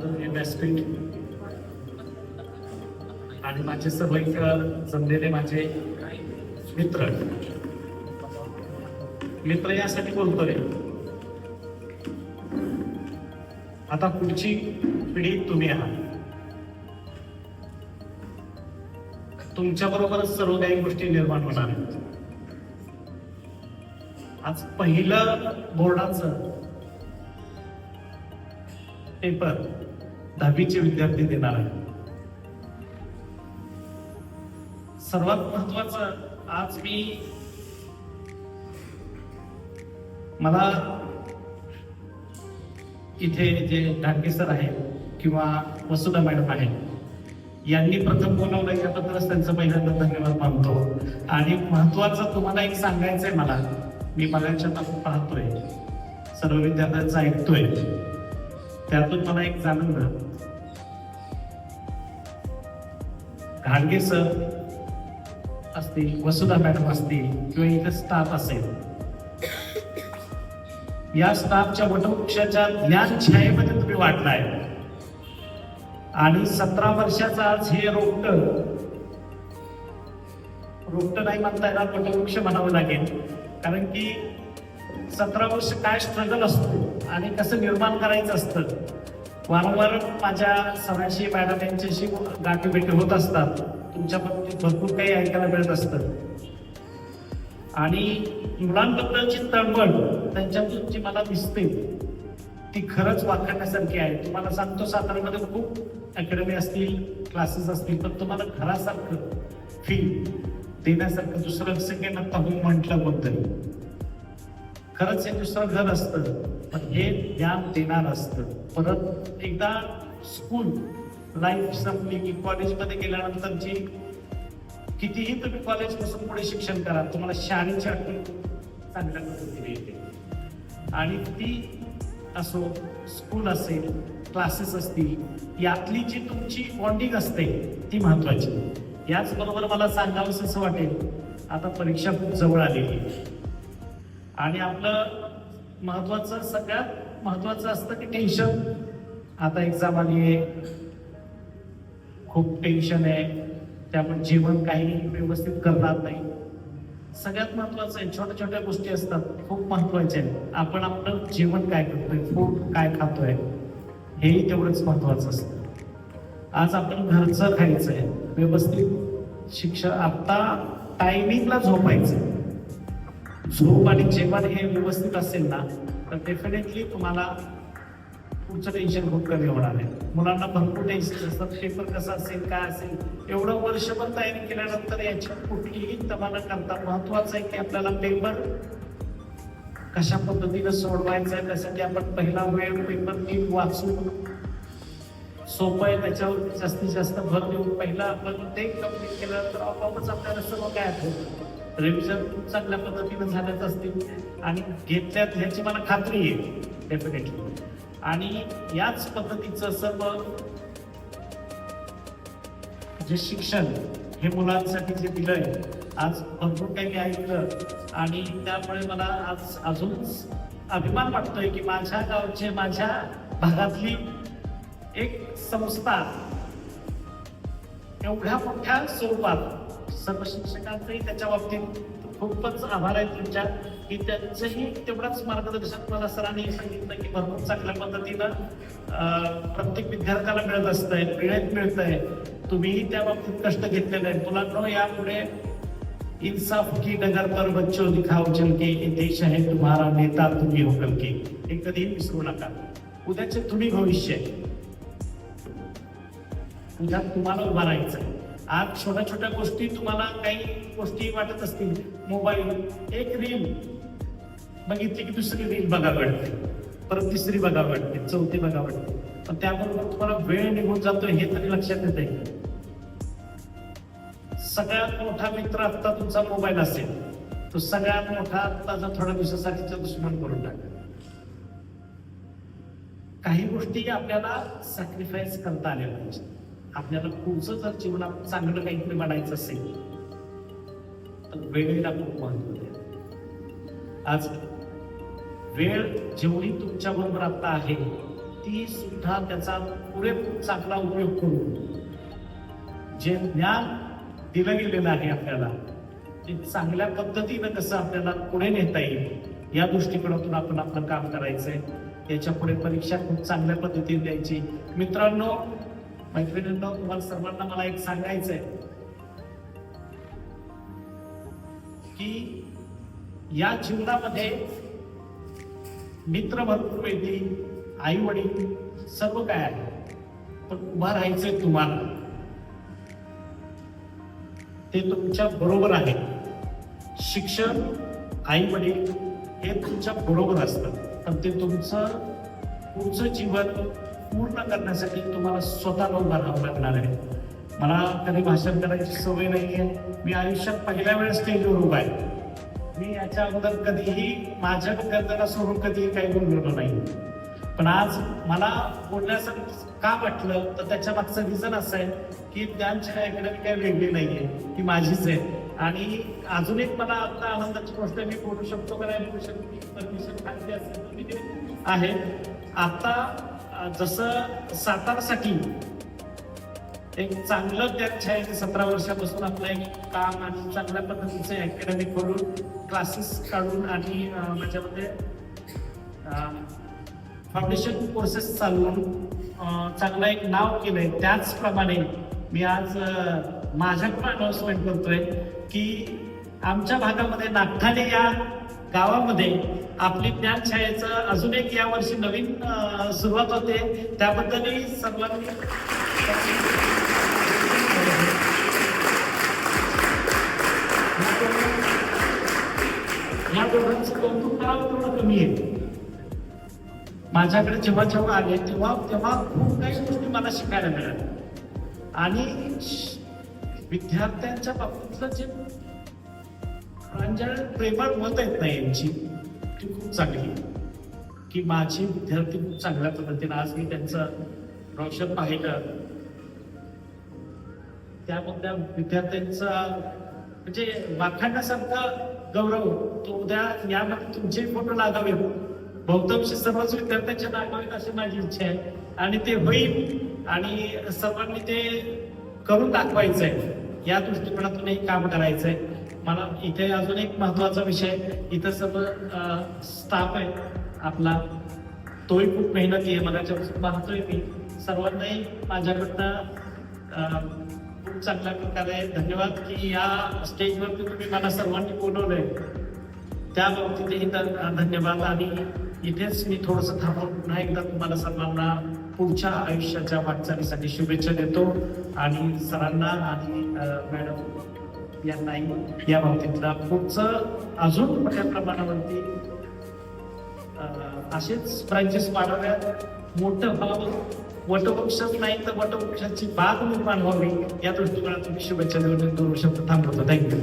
आदरणीय व्यासपीठ आणि माझे सर्व जमलेले माझे मित्र मित्र यासाठी बोलतोय, आता पुढची पिढी तुम्ही आहात. तुमच्या बरोबरच सर्व काही गोष्टी निर्माण होणार आहेत. आज पहिलं बोर्डाचं पेपर 10वीचे विद्यार्थी देणार आहे. सर्वात महत्वाचं आज मला इथे जे ढाके सर आहेत किंवा वसुधा मॅडम आहेत यांनी प्रथम बोलवलं, याबद्दलच त्यांचं पहिल्यांदा धन्यवाद मानतो. आणि महत्वाचं तुम्हाला एक सांगायचंय मला, मी मगाच्या पाहतोय सर्व विद्यार्थ्यांचं ऐकतोय, त्यातून मला एक जाणवलं, घाडगे सर असतील, वसुधा मॅडम असतील किंवा इथं स्टाफ असेल, या स्टाफच्या वटवृक्षाच्या ज्ञान छायेमध्ये तुम्ही वाटलाय. आणि 17 वर्षाचं आज हे रोपट नाही म्हणता येणार, वटवृक्ष म्हणावं लागेल. कारण की 17 वर्ष काय स्ट्रगल असतो आणि कसं निर्माण करायचं असतं. वारंवार माझ्या सराशी मॅडम यांच्याशी गाठीभेटी होत असतात, तुमच्या बाबतीत भरपूर काही ऐकायला मिळत असतं. आणि मुलांबद्दलची तळमळ त्यांच्यातून जी मला दिसते ती खरंच वाखाणण्यासारखी आहे. तुम्हाला सांगतो, साताऱ्यामध्ये खूप अकॅडमी असतील, क्लासेस असतील, पण तुम्हाला घरासारखं फील देण्यासारखं दुसरं सेकंड आता हो म्हटलं बद्दल खरंच हे दुसरं घर असतं, पण हे ज्ञान देणार असतं. परत एकदा स्कूल लाईफ संपली की कॉलेजमध्ये गेल्यानंतरची कितीही तुम्ही कॉलेजपासून पुढे शिक्षण करा, तुम्हाला शाळेची आठवण चांगल्या पद्धतीने येते. आणि ती असो, स्कूल असेल, क्लासेस असतील, यातली जी तुमची बॉन्डिंग असते ती महत्वाची. याचबरोबर मला सांगावंसं असं वाटेल, आता परीक्षा खूप जवळ आलेली आणि आपलं महत्वाचं, सगळ्यात महत्वाचं असतं की टेन्शन. आता एक्झाम आली आहे, खूप टेन्शन आहे, त्यामुळे जेवण काही व्यवस्थित करणार नाही. सगळ्यात महत्वाचं आहे, छोट्या छोट्या गोष्टी असतात, खूप महत्वाच्या आहेत. आपण आपलं जेवण काय करतोय, फूड काय खातोय, हेही तेवढंच महत्वाचं असतं. आज आपण घरचं खायचंय, व्यवस्थित शिक्षण, आता टायमिंगला झोपायचं. झोप आणि जेवण हे व्यवस्थित असेल ना, तर डेफिनेटली तुम्हाला पुढचं टेन्शन खूप कमी होणार आहे. मुलांना भरपूर टेन्शन असतात, पेपर कसा असेल, काय असेल, एवढं वर्षभर तयारी केल्यानंतर याची कुठलीही तमाना करता महत्वाचं आहे की आपल्याला पेपर कशा पद्धतीनं सोडवायचा आहे. त्यासाठी आपण पहिला वेळ पेपर नीट वाचून, सोपं आहे त्याच्यावर जास्तीत जास्त भर देऊन पहिला आपण ते कम्प्लीट केल्यानंतर आपोआपच आपल्याला सर्व काय आठवतं. रिव्हिजन चांगल्या पद्धतीनं झाल्याच असतील आणि घेतल्यात ह्याची मला खात्री आहे डेफिनेटली. आणि याच पद्धतीचं सर्व जे शिक्षण हे मुलांसाठी जे दिलंय, आज भरपूर काही मी ऐकलं आणि त्यामुळे मला आज अजून अभिमान वाटतोय की माझ्या गावचे, माझ्या भागातली एक संस्था एवढ्या मोठ्या स्वरूपात, सर्व शिक्षकांचंही त्याच्या बाबतीत खूपच आभार आहे तुमच्या, की त्यांचंही तेवढाच मार्गदर्शन मला सरांनी सांगितलं की भरपूर चांगल्या पद्धतीनं प्रत्येक विद्यार्थ्याला मिळत असतंय, मिळतंय. तुम्हीही त्या बाबतीत कष्ट घेतलेले आहेत. मुलांनो, यापुढे इंसाफ की डगर पर बच्चों दिखाओ चल के, ये देश है तुम्हारा, नेता तुम्ही हो कल के. हे कधीही विसरू नका. उद्याचे तुम्ही भविष्य, उद्या तुम्हाला उभा राहायचं. आज छोट्या छोट्या गोष्टी, तुम्हाला काही गोष्टी वाटत असतील, मोबाईल, एक रील बघितली की दुसरी रील बघा वाटते, परत तिसरी बघा वाटते, चौथी बघा वाटते, पण त्याबरोबर तुम्हाला वेळ निघून जातोय हे तरी लक्षात येत आहे. सगळ्यात मोठा मित्र आता तुमचा मोबाईल असेल, तो सगळ्यात मोठा आत्ताचा थोड्या दिवसासाठीचा दुश्मन करून टाका. काही गोष्टी आपल्याला सॅक्रिफाईस करता आल्या पाहिजे. आपल्याला पुढचं जर जीवनात चांगलं काहीतरी बनायचं असेल तर वेळेला खूप महत्व द्या. आज वेळ जेवढी तुमच्या बरोबर आता आहे ती सुद्धा त्याचा पुरेपूर चांगला उपयोग करून जे ज्ञान दिलं गेलेलं आहे आपल्याला ते चांगल्या पद्धतीनं कसं आपल्याला पुढे नेता येईल या दृष्टिकोनातून आपण आपलं काम करायचंय. याच्या पुढे परीक्षा खूप चांगल्या पद्धतीने द्यायची. मित्रांनो, मैत्रिणींनो, तुम्हाला सर्वांना मला एक सांगायचंय की या जीवनामध्ये मित्र भरपूर मिळतील, आई वडील सर्व काय आहे, पण उभा राहायचंय तुम्हाला. ते तुमच्या बरोबर आहे. शिक्षण, आई वडील हे तुमच्या बरोबर असतं, पण ते तुमचं पुढचं जीवन पूर्ण करण्यासाठी तुम्हाला स्वतःला उभा राहावं लागणार आहे. मला कधी भाषण करायची सवय नाहीये. मी आयुष्यात पहिल्या वेळेस स्टेजवर उभा आहे. मी याच्या अगोदर कधीही माझ्या विद्यार्थ्यांना सोडून कधीही काही बोललो नाही. पण आज मला बोलण्याचं का वाटलं तर त्याच्या मागचं रिझन असं आहे की ज्ञानछाया अकॅडमी काही वेगळी नाहीये, ती माझीच आहे. आणि अजून एक मला आता आनंदाची गोष्ट मी बोलू शकतो का नाही बोलू शकतो, परमिशन खाली असेल तर मी ते आहे. आता जसं सातारासाठी एक चांगलं ज्ञानछाया 17 वर्षापासून आपलं एक काम आणि चांगल्या पद्धतीचे अकॅडमी करून क्लासेस काढून आणि माझ्यामध्ये फाउंडेशन कोर्सेस चालवून चांगलं एक नाव केलंय. त्याचप्रमाणे मी आज माझ्याकडून अनाउन्समेंट करतोय की आमच्या भागामध्ये नागठाणे या गावामध्ये आपली ज्ञानछायेचं अजून एक या वर्षी नवीन सुरुवात होते. त्याबद्दलही सर्वांनी या दोघांचं कौतुक करावं थोडं कमी आहे. माझ्याकडे जेव्हा जेव्हा आले तेव्हा खूप काही गोष्टी मला शिकायला मिळाल्या. आणि विद्यार्थ्यांच्या बाबतीतलं जे प्रांजळ प्रेमळ मत येत नाही यांची ती खूप चांगली, की माझे विद्यार्थी खूप चांगल्या पद्धतीने आज मी त्यांचं रोशन पाहिलं. त्यामधल्या विद्यार्थ्यांचा म्हणजे वाखाणण्यासारखा गौरव तो उद्या यामध्ये तुमचे फोटो लागावेत, बहुतांश सर्वच विद्यार्थ्यांच्या लागावेत अशी माझी इच्छा आहे. आणि ते होईल आणि सर्वांनी ते करून दाखवायचंय. या दृष्टिकोनातूनही काम करायचंय. मला इथे अजून एक महत्वाचा विषय, इथं सर्व स्टाफ आहे आपला, तोही खूप मेहनती आहे. मगाच्यापासून पाहतोय मी. सर्वांनाही माझ्याकडनं खूप चांगल्या प्रकारे धन्यवाद की या स्टेजवरती तुम्ही मला सर्वांनी बोलवलंय, त्या बाबतीतही धन्यवाद. आणि इथेच मी थोडंसं थांबून पुन्हा एकदा तुम्हाला सर्वांना पुढच्या आयुष्याच्या वाटचालीसाठी शुभेच्छा देतो. आणि सरांना आणि मॅडम यांनाही या बाबतीतला पुढचं अजून मोठ्या प्रमाणावरती असेच ब्रांचेस वाढवण्यात मोठं व्हावं. वटवृक्षच नाही तर वटवृक्षाची बाग निर्माण व्हावी या दृष्टिकोनातून शुभेच्छा देऊन 2 शब्द थांबवतो. थँक्यू.